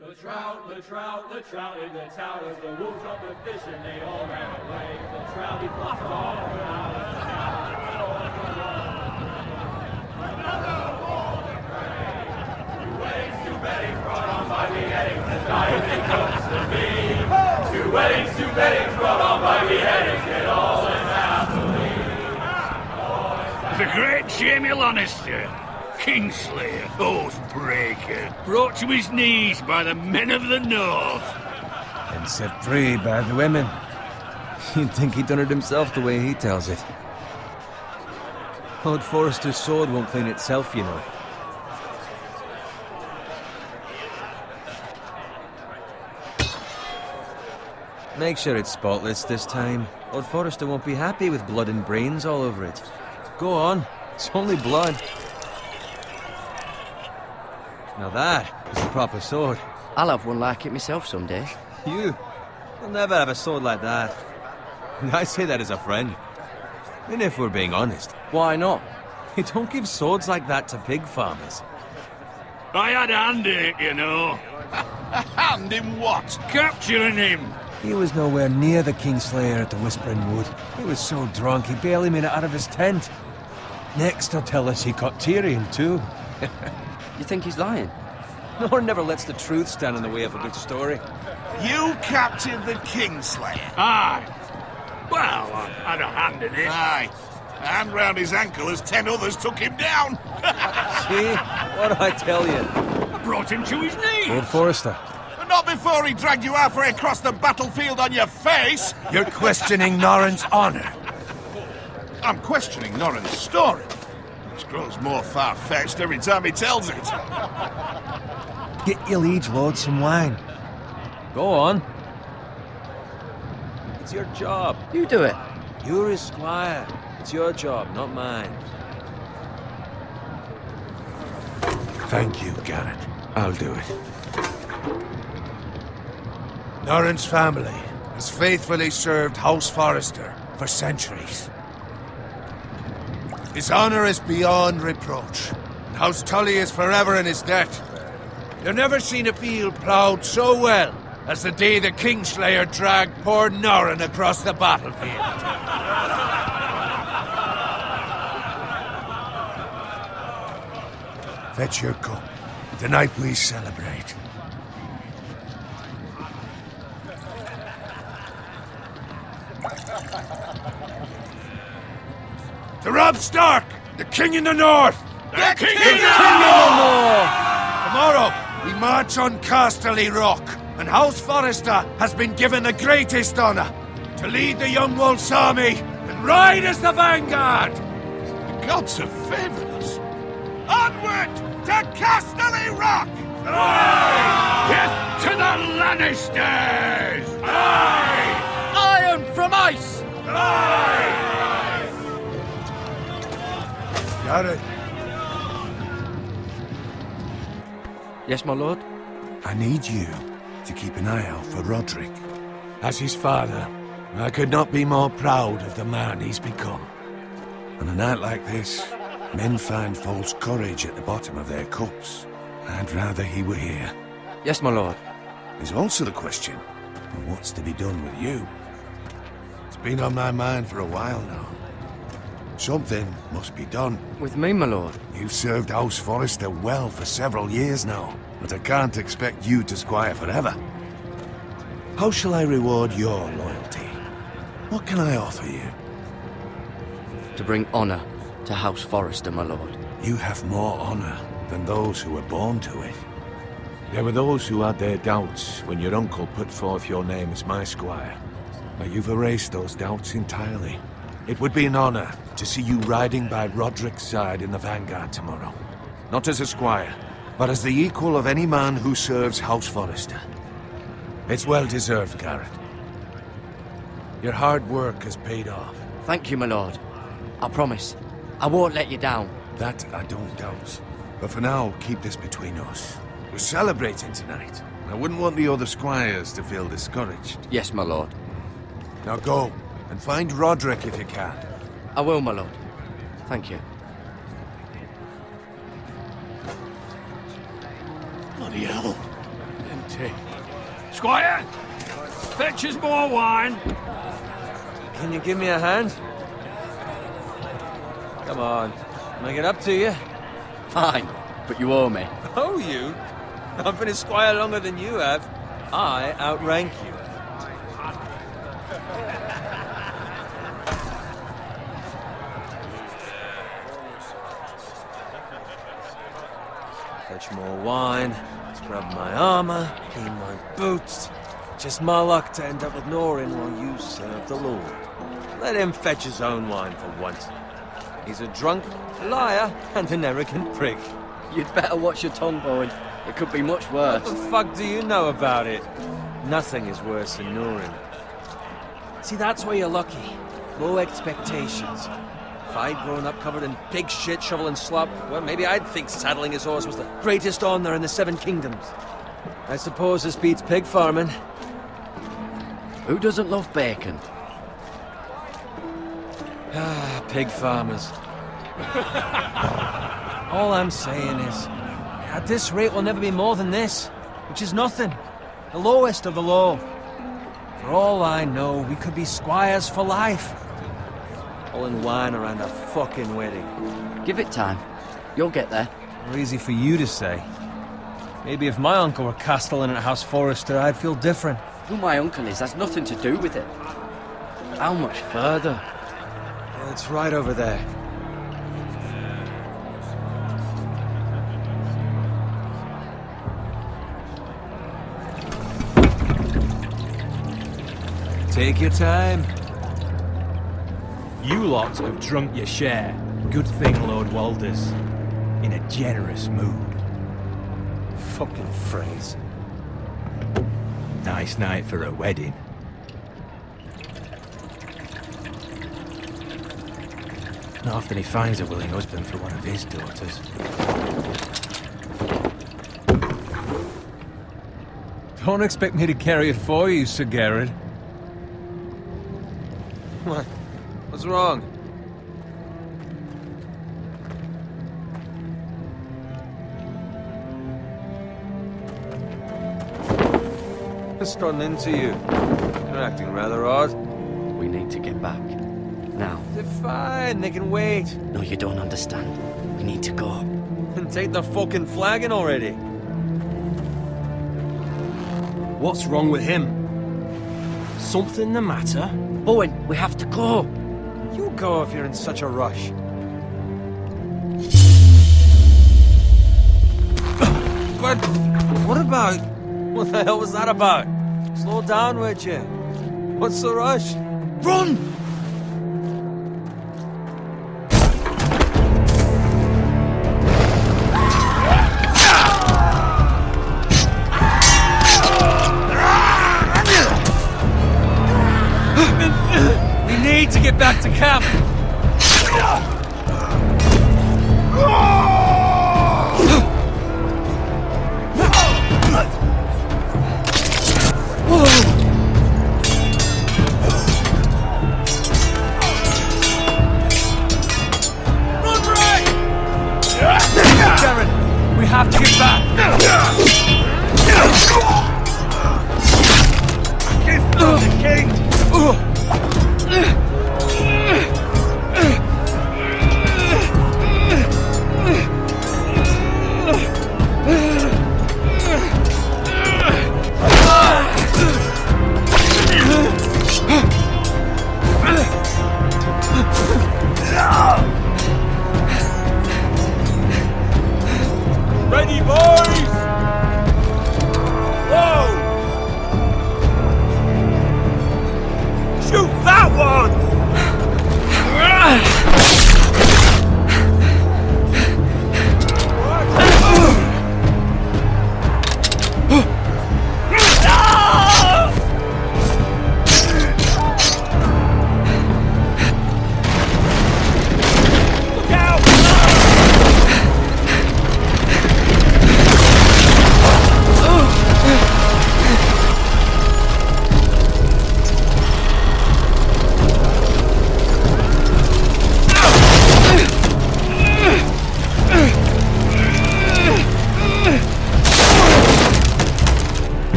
The trout in the towers, the wolves dropped the fish and they all ran away. The trout, he flopped all around. Another war to pray. Two weddings, two beddings brought on by beheadings, the dying comes to me. Two weddings brought on by beheadings, get all in happily. The great Jamie Lannister, Kingslayer, Oathbreaker, brought to his knees by the men of the North. And set free by the women. You'd think he'd done it himself the way he tells it. Lord Forrester's sword won't clean itself, you know. Make sure it's spotless this time. Lord Forrester won't be happy with blood and brains all over it. Go on, it's only blood. Now that is a proper sword. I'll have one like it myself someday. You'll never have a sword like that. And I say that as a friend. And if we're being honest, Why not? you don't give swords like that to pig farmers. I had a hand in it, you know. A hand in what? Capturing him. He was nowhere near the Kingslayer at the Whispering Wood. He was so drunk he barely made it out of his tent. Next he'll tell us he caught Tyrion too. You think he's lying? Nor never lets the truth stand in the way of a good story. You captured the Kingslayer. Aye. Well, I had a hand in it. Aye. A hand round his ankle as 10 others took him down. See? What do I tell you? I brought him to his knees. Lord Forrester. But not before he dragged you halfway across the battlefield on your face. You're questioning Norrin's honor. I'm questioning Norrin's story. Which grows more far-fetched every time he tells it. Get your liege lord some wine. Go on. It's your job. You do it. You're his squire. It's your job, not mine. Thank you, Garrett. I'll do it. Norrin's family has faithfully served House Forrester for centuries. His honor is beyond reproach, and House Tully is forever in his debt. You've never seen a field ploughed so well as the day the Kingslayer dragged poor Norrin across the battlefield. Fetch your cup. Tonight we celebrate. To Robb Stark, the King in the North! The King in the North! Tomorrow, we march on Casterly Rock, and House Forrester has been given the greatest honor to lead the Young Wolf's army and ride as the vanguard! The gods have favored us. Onward to Casterly Rock! Death to the Lannisters! Iron from ice! Garrett, Yes, my lord? I need you to keep an eye out for Roderick. As his father, I could not be more proud of the man he's become. On a night like this, men find false courage at the bottom of their cups. I'd rather he were here. Yes, my lord. There's also the question of what's to be done with you. It's been on my mind for a while now. Something must be done. With me, my lord. You've served House Forrester well for several years now, but I can't expect you to squire forever. How shall I reward your loyalty? What can I offer you? To bring honor to House Forrester, my lord. You have more honor than those who were born to it. There were those who had their doubts when your uncle put forth your name as my squire. But you've erased those doubts entirely. It would be an honor to see you riding by Roderick's side in the vanguard tomorrow. Not as a squire, but as the equal of any man who serves House Forrester. It's well deserved, Garrett. Your hard work has paid off. Thank you, my lord. I promise. I won't let you down. That I don't doubt. But for now, keep this between us. We're celebrating tonight. I wouldn't want the other squires to feel discouraged. Yes, my lord. Now go, and find Roderick if you can. I will, my lord. Thank you. Bloody hell. Them plenty. Squire, fetch us more wine. Can you give me a hand? Come on. Make it up to you. Fine, but you owe me. Oh, you? I've been a squire longer than you have. I outrank you. Fetch more wine, scrub my armor, clean my boots. Just my luck to end up with Norin while you serve the Lord. Let him fetch his own wine for once. He's a drunk, a liar, and an arrogant prick. You'd better watch your tongue, Bowen. It could be much worse. What the fuck do you know about it? Nothing is worse than Norin. See, that's why you're lucky. Low expectations. If I'd grown up covered in pig shit, shovel and slop, well, maybe I'd think saddling his horse was the greatest honor in the Seven Kingdoms. I suppose this beats pig farming. Who doesn't love bacon? Ah, pig farmers. All I'm saying is, at this rate we'll never be more than this, which is nothing. The lowest of the low. For all I know, we could be squires for life. Pulling wine around a fucking wedding. Give it time. You'll get there. More easy for you to say. Maybe if my uncle were castellan at House Forrester, I'd feel different. Who my uncle is has nothing to do with it. How much further? It's right over there. Take your time. You lot have drunk your share. Good thing Lord Walder's in a generous mood. Fucking phrase. Nice night for a wedding. Not often he finds a willing husband for one of his daughters. Don't expect me to carry it for you, Sir Garrett. What? What's wrong? It's turning into you. You're acting rather odd. We need to get back. Now. They're fine, they can wait. No, you don't understand. We need to go. And take the fucking flagon already. What's wrong with him? Something the matter? Bowen, we have to go. You go if you're in such a rush. But what about? What the hell was that about? Slow down, would you? What's the rush? Run! We need to get back to camp.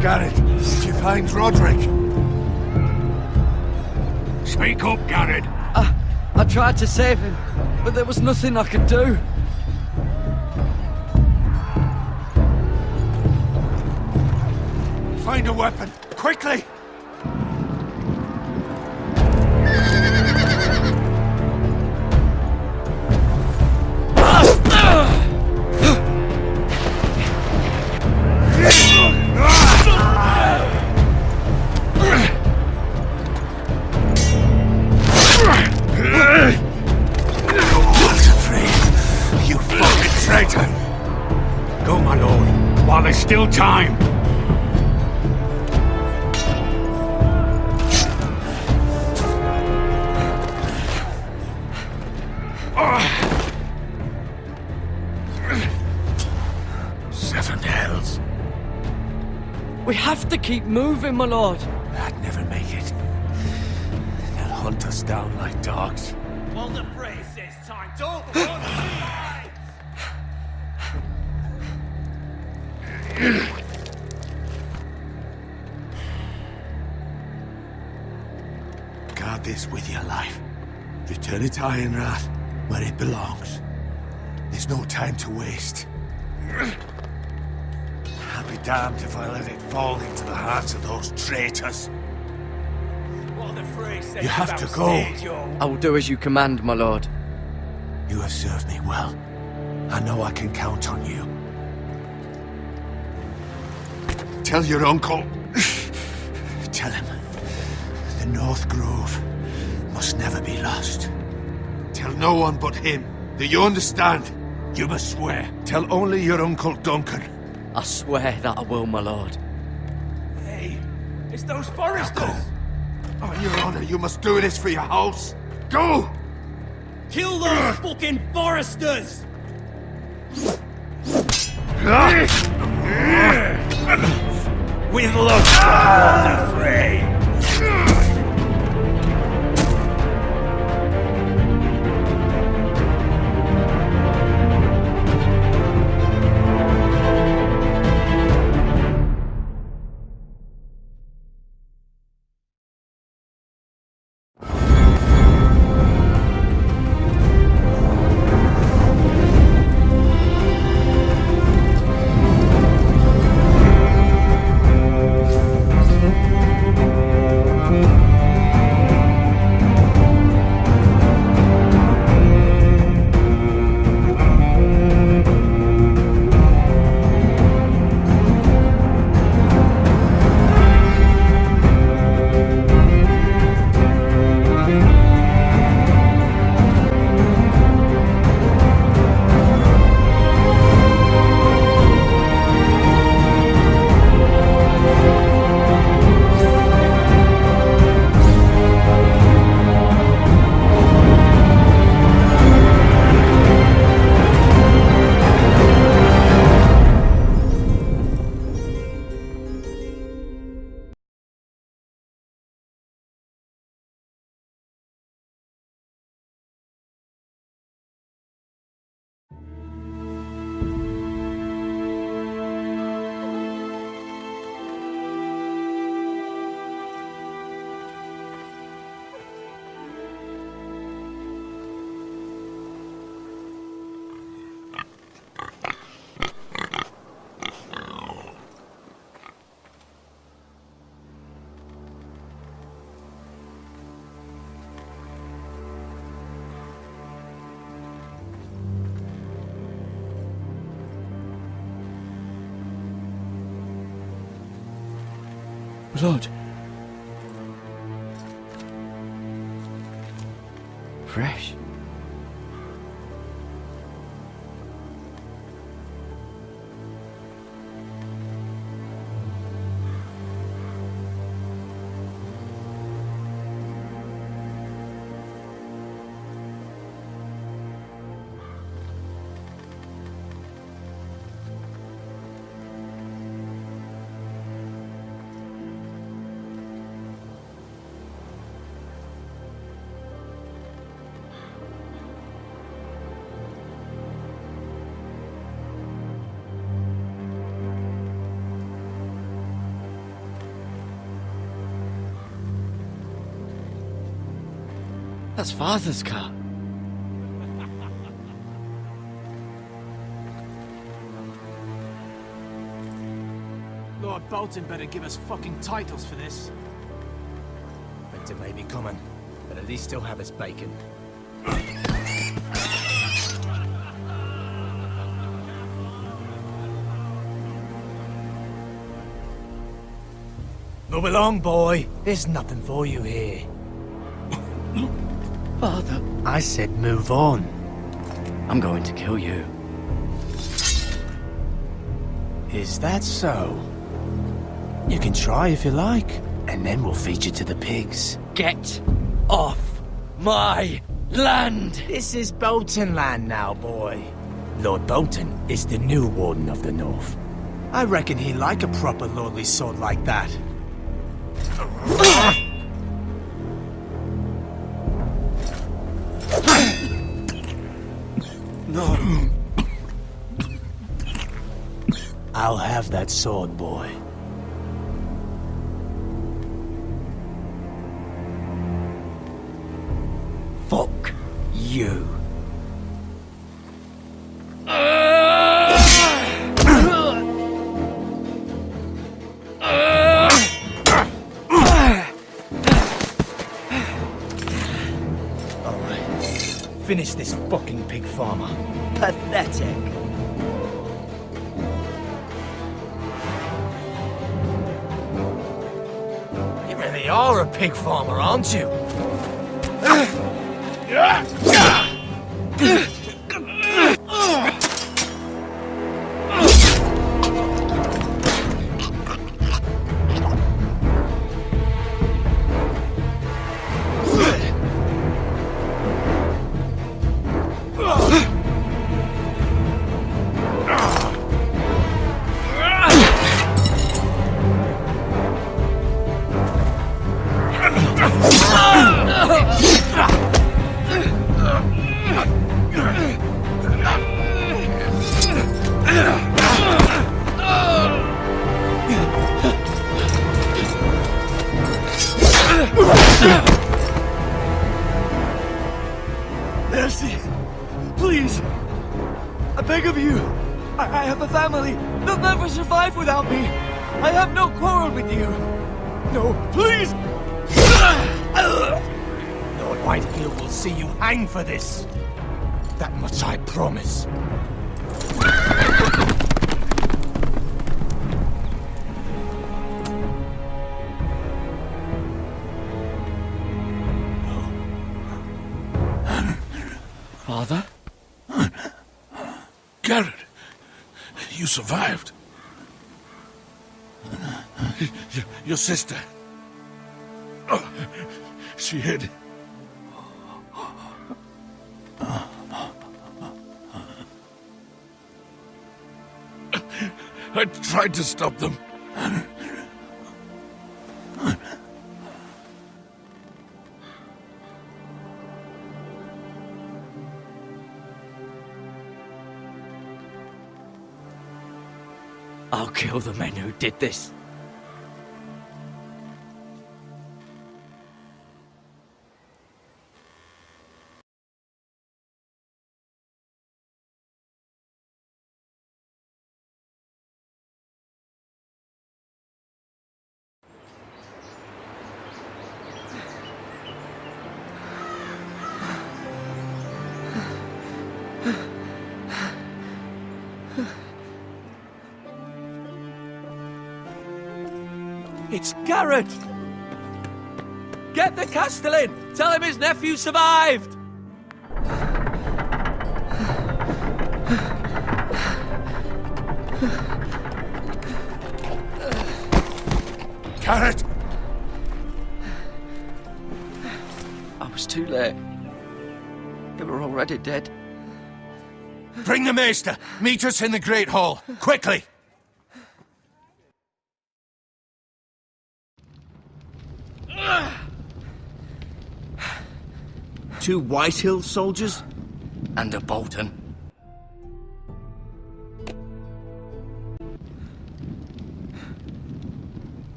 Garrett, did you find Roderick? Speak up, Garrett. I tried to save him, but there was nothing I could do. Find a weapon, quickly! You fucking traitor! Go, my lord, while there's still time. Seven hells. We have to keep moving, my lord. I'd never make it. They'll hunt us down like dogs. Well, the phrase says time. Don't run. Guard this with your life. Return it to Ironrath, where it belongs. There's no time to waste. I'll be damned if I let it fall into the hearts of those traitors. Well, the phrase says You have to go. I will do as you command, my lord. You have served me well. I know I can count on you. Tell your uncle. Tell him. The North Grove must never be lost. Tell no one but him. Do you understand? You must swear. Tell only your Uncle Duncan. I swear that I will, my lord. Hey, it's those foresters. Go. On your honor, you must do this for your house. Go! Kill those fucking foresters. With luck, the fray. Lord. Fresh. That's Father's car. Lord Bolton better give us fucking titles for this. Winter may be coming, but at least he'll have his bacon. Move along, boy. There's nothing for you here. Father, I said move on. I'm going to kill you. Is that so? You can try if you like, and then we'll feed you to the pigs. Get off my land! This is Bolton land now, boy. Lord Bolton is the new Warden of the North. I reckon he'd like a proper lordly sword like that. No. I'll have that sword, boy. Fuck you. Finish this fucking pig farmer. Pathetic. You really are a pig farmer, aren't you? Mercy! Please! I beg of you! I have a family! They'll never survive without me! I have no quarrel with you! No, please! Lord Whitehill will see you hang for this. That much I promise. Father? Garrett, you survived. Your sister. Oh, she hid. I tried to stop them. I'll kill the men who did this. It's Garrett! Get the Castellan! Tell him his nephew survived! Garrett! I was too late. They were already dead. Bring the maester! Meet us in the Great Hall, quickly! Two Whitehill soldiers? And a Bolton.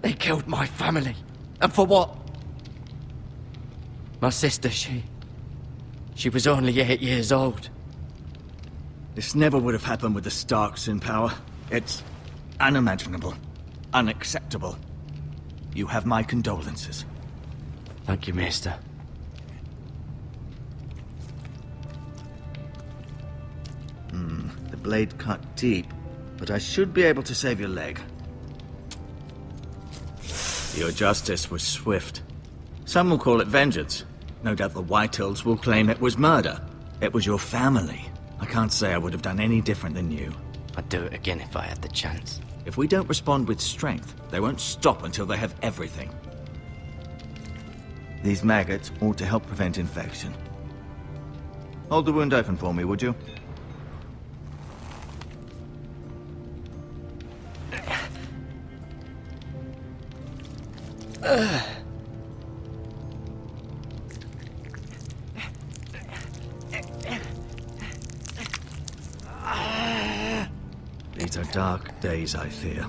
They killed my family. And for what? My sister, she was only 8 years old. This never would have happened with the Starks in power. It's unimaginable. Unacceptable. You have my condolences. Thank you, Maester. The blade cut deep, but I should be able to save your leg. Your justice was swift. Some will call it vengeance. No doubt the Whitehills will claim it was murder. It was your family. I can't say I would have done any different than you. I'd do it again if I had the chance. If we don't respond with strength, they won't stop until they have everything. These maggots ought to help prevent infection. Hold the wound open for me, would you? These are dark days, I fear.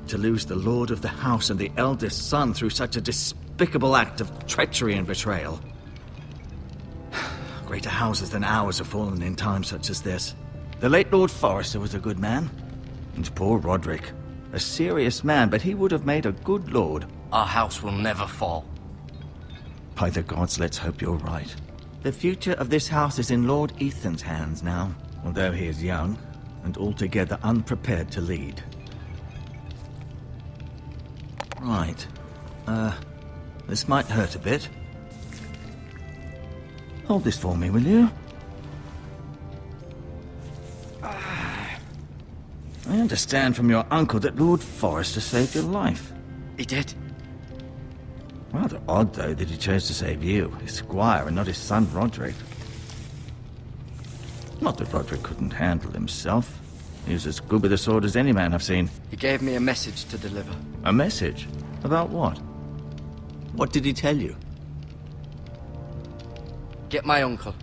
To lose the lord of the house and the eldest son through such a despicable act of treachery and betrayal. Greater houses than ours have fallen in times such as this. The late Lord Forrester was a good man. And poor Roderick. A serious man, but he would have made a good lord. Our house will never fall. By the gods, let's hope you're right. The future of this house is in Lord Ethan's hands now, although he is young and altogether unprepared to lead. Right. This might hurt a bit. Hold this for me, will you? I understand from your uncle that Lord Forrester saved your life. He did. Rather odd, though, that he chose to save you, his squire, and not his son Roderick. Not that Roderick couldn't handle himself. He was as good with a sword as any man I've seen. He gave me a message to deliver. A message? About what? What did he tell you? Get my uncle.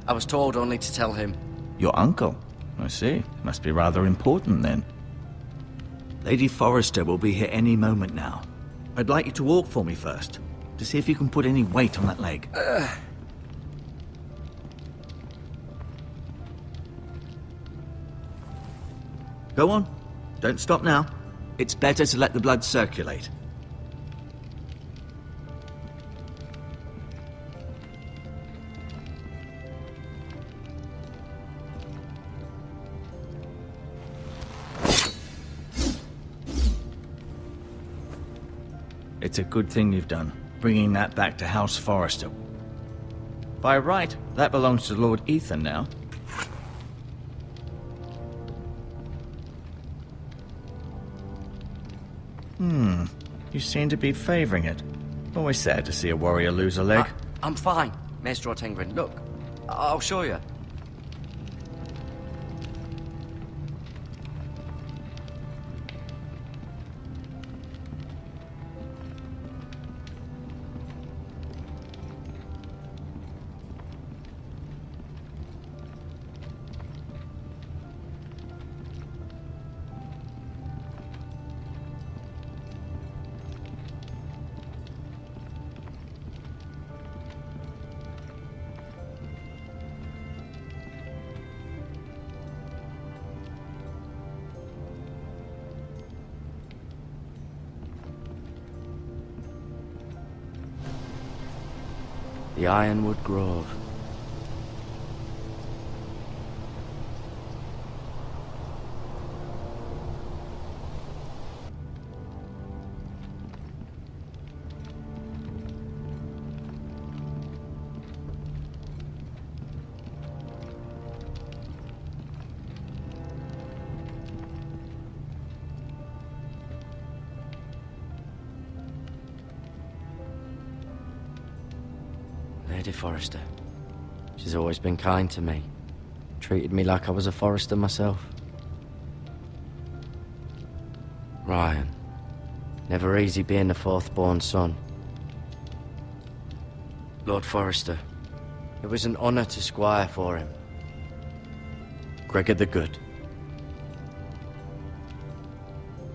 I was told only to tell him. Your uncle? I see. Must be rather important, then. Lady Forrester will be here any moment now. I'd like you to walk for me first, to see if you can put any weight on that leg. Go on. Don't stop now. It's better to let the blood circulate. It's a good thing you've done, bringing that back to House Forrester. By right, that belongs to Lord Ethan now. You seem to be favoring it. Always sad to see a warrior lose a leg. I'm fine, Maester Ortengrin. Look, I'll show you. The Ironwood Grove. Lady Forrester. She's always been kind to me. Treated me like I was a Forrester myself. Ryan. Never easy being the fourth-born son. Lord Forrester. It was an honor to squire for him. Gregor the Good.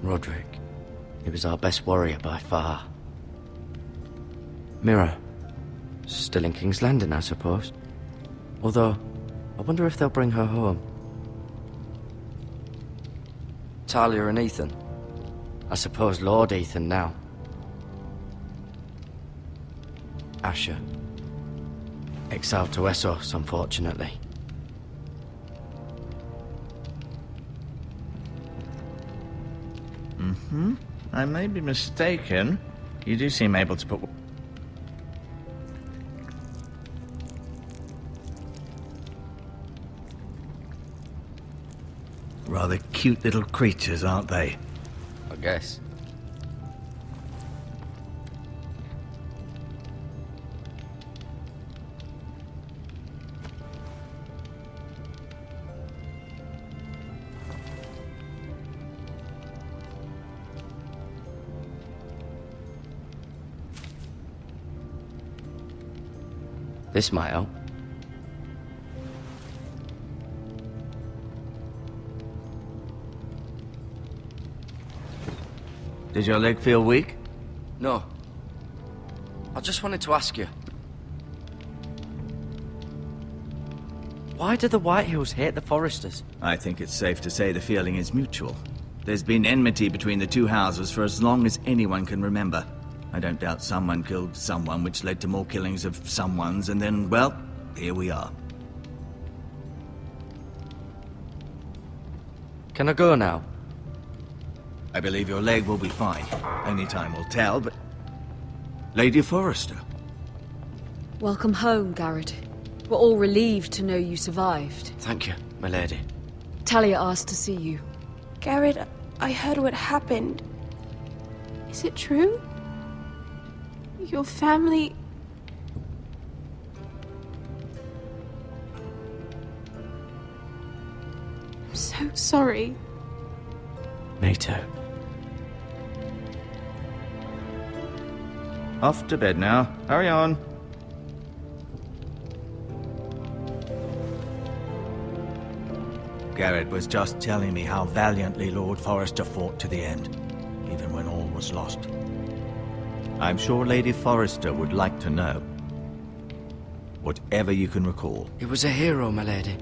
Roderick. He was our best warrior by far. Mirror. Still in King's Landing, I suppose. Although, I wonder if they'll bring her home. Talia and Ethan. I suppose Lord Ethan now. Asher. Exiled to Essos, unfortunately. I may be mistaken. You do seem able to put... Rather cute little creatures, aren't they? I guess. This might help. Does your leg feel weak? No. I just wanted to ask you. Why do the Whitehills hate the Foresters? I think it's safe to say the feeling is mutual. There's been enmity between the two houses for as long as anyone can remember. I don't doubt someone killed someone, which led to more killings of someones, and then, well, here we are. Can I go now? I believe your leg will be fine. Only time will tell, but... Lady Forrester. Welcome home, Garrett. We're all relieved to know you survived. Thank you, my lady. Talia asked to see you. Garrett, I heard what happened. Is it true? Your family... I'm so sorry. Me too. Off to bed now. Hurry on. Garrett was just telling me how valiantly Lord Forrester fought to the end, even when all was lost. I'm sure Lady Forrester would like to know. Whatever you can recall. He was a hero, my lady.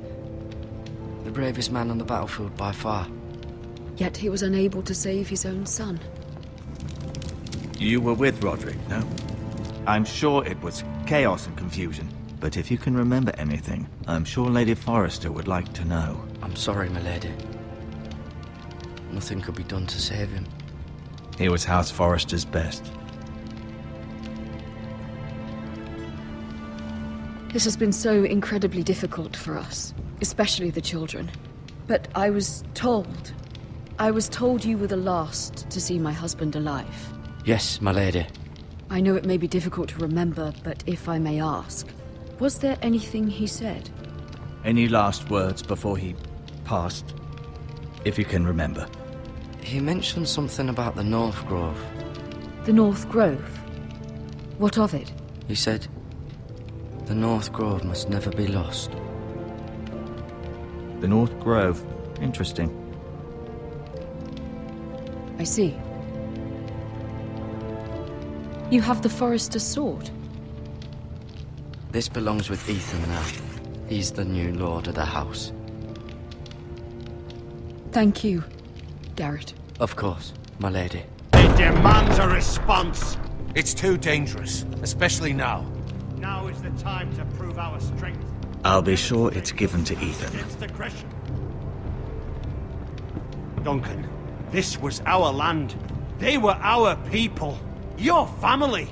The bravest man on the battlefield by far. Yet he was unable to save his own son. You were with Roderick, no? I'm sure it was chaos and confusion. But if you can remember anything, I'm sure Lady Forrester would like to know. I'm sorry, my lady. Nothing could be done to save him. He was House Forrester's best. This has been so incredibly difficult for us, especially the children. But I was told you were the last to see my husband alive. Yes, my lady. I know it may be difficult to remember, but if I may ask, was there anything he said? Any last words before he passed? If you can remember. He mentioned something about the North Grove. The North Grove? What of it? He said, the North Grove must never be lost. The North Grove. Interesting. I see. You have the Forrester's sword. This belongs with Ethan now. He's the new lord of the house. Thank you, Garrett. Of course, my lady. It demands a response. It's too dangerous, especially now. Now is the time to prove our strength. I'll be sure it's given to Ethan. Against aggression. Duncan, this was our land. They were our people. Your family.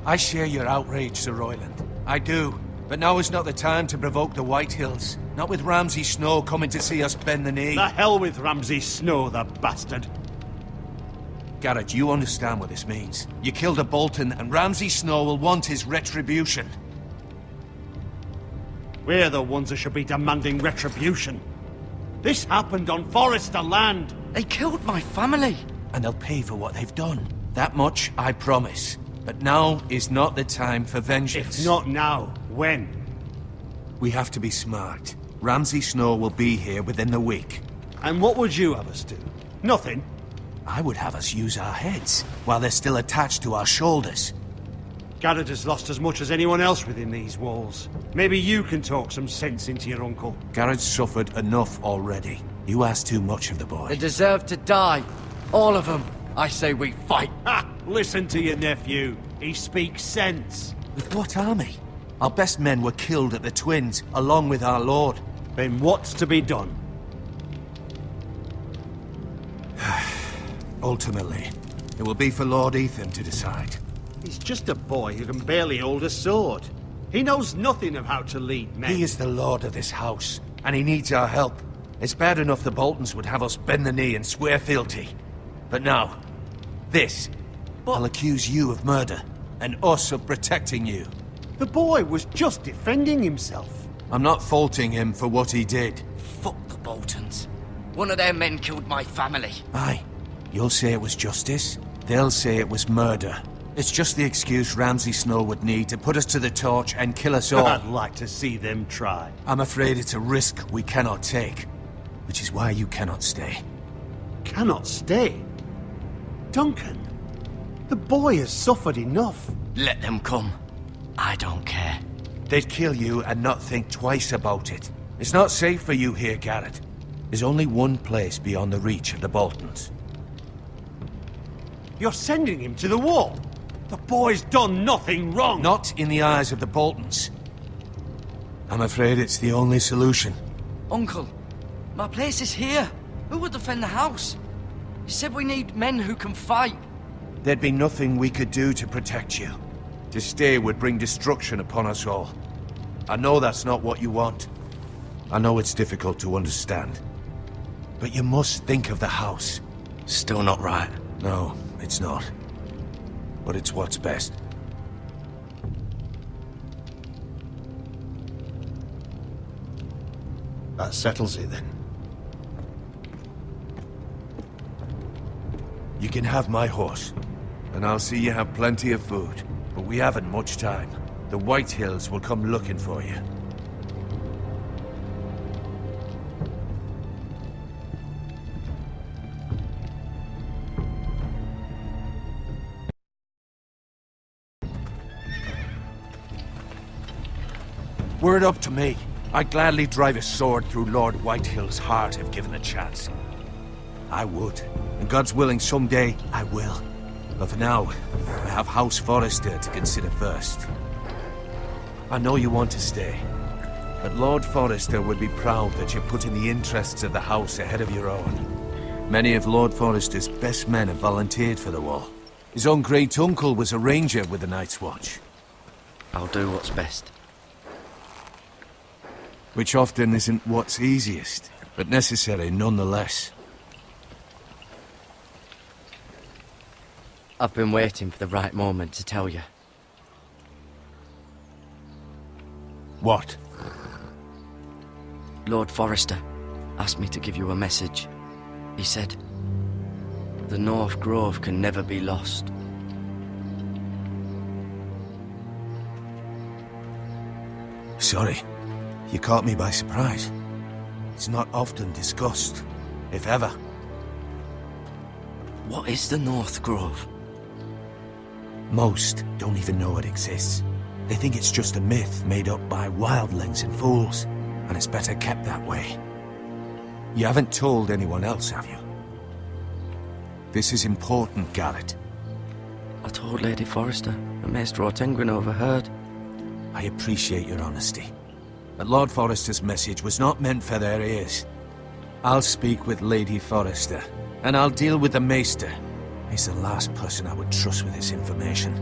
I share your outrage, Sir Royland. I do. But now is not the time to provoke the Whitehills. Not with Ramsay Snow coming to see us bend the knee. The hell with Ramsay Snow, the bastard. Garrett, you understand what this means. You killed a Bolton, and Ramsay Snow will want his retribution. We're the ones that should be demanding retribution. This happened on Forrester land. They killed my family. And they'll pay for what they've done. That much, I promise. But now is not the time for vengeance. If not now, when? We have to be smart. Ramsay Snow will be here within the week. And what would you have us do? Nothing. I would have us use our heads, while they're still attached to our shoulders. Garrett has lost as much as anyone else within these walls. Maybe you can talk some sense into your uncle. Garrett's suffered enough already. You ask too much of the boy. They deserve to die. All of them. I say we fight. Ha! Listen to your nephew. He speaks sense. With what army? Our best men were killed at the Twins, along with our lord. Then what's to be done? Ultimately, it will be for Lord Ethan to decide. He's just a boy who can barely hold a sword. He knows nothing of how to lead men. He is the lord of this house, and he needs our help. It's bad enough the Boltons would have us bend the knee and swear fealty. But now, this. I'll accuse you of murder, and us of protecting you. The boy was just defending himself. I'm not faulting him for what he did. Fuck the Boltons. One of their men killed my family. Aye. You'll say it was justice. They'll say it was murder. It's just the excuse Ramsay Snow would need to put us to the torch and kill us all. I'd like to see them try. I'm afraid it's a risk we cannot take. Which is why you cannot stay. Cannot stay? Duncan, the boy has suffered enough. Let them come. I don't care. They'd kill you and not think twice about it. It's not safe for you here, Garrett. There's only one place beyond the reach of the Boltons. You're sending him to the wall. The boy's done nothing wrong. Not in the eyes of the Boltons. I'm afraid it's the only solution. Uncle, my place is here. Who will defend the house? You said we need men who can fight. There'd be nothing we could do to protect you. To stay would bring destruction upon us all. I know that's not what you want. I know it's difficult to understand. But you must think of the house. Still not right. No, it's not. But it's what's best. That settles it then. You can have my horse, and I'll see you have plenty of food. But we haven't much time. The White Hills will come looking for you. Were it up to me, I'd gladly drive a sword through Lord Whitehill's heart if given a chance. I would, and God's willing someday I will. But for now, I have House Forrester to consider first. I know you want to stay, but Lord Forrester would be proud that you're putting the interests of the house ahead of your own. Many of Lord Forrester's best men have volunteered for the wall. His own great-uncle was a ranger with the Night's Watch. I'll do what's best. Which often isn't what's easiest, but necessary nonetheless. I've been waiting for the right moment to tell you. What? Lord Forrester asked me to give you a message. He said, the North Grove can never be lost. Sorry. You caught me by surprise. It's not often discussed, if ever. What is the North Grove? Most don't even know it exists. They think it's just a myth made up by wildlings and fools, and it's better kept that way. You haven't told anyone else, have you? This is important, Garrett. I told Lady Forrester, and Maester Ortengryn overheard. I appreciate your honesty. But Lord Forrester's message was not meant for their ears. I'll speak with Lady Forrester, and I'll deal with the Maester. He's the last person I would trust with this information.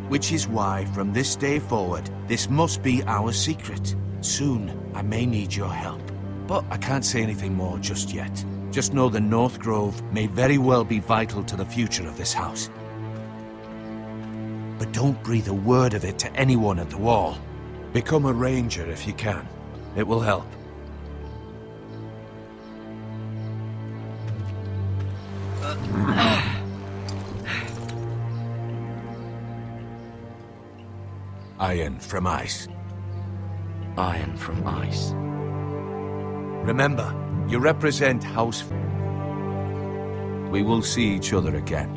Which is why, from this day forward, this must be our secret. Soon, I may need your help. But I can't say anything more just yet. Just know the North Grove may very well be vital to the future of this house. But don't breathe a word of it to anyone at the wall. Become a ranger if you can. It will help. Iron from ice. Iron from ice. Remember, you represent House... We will see each other again.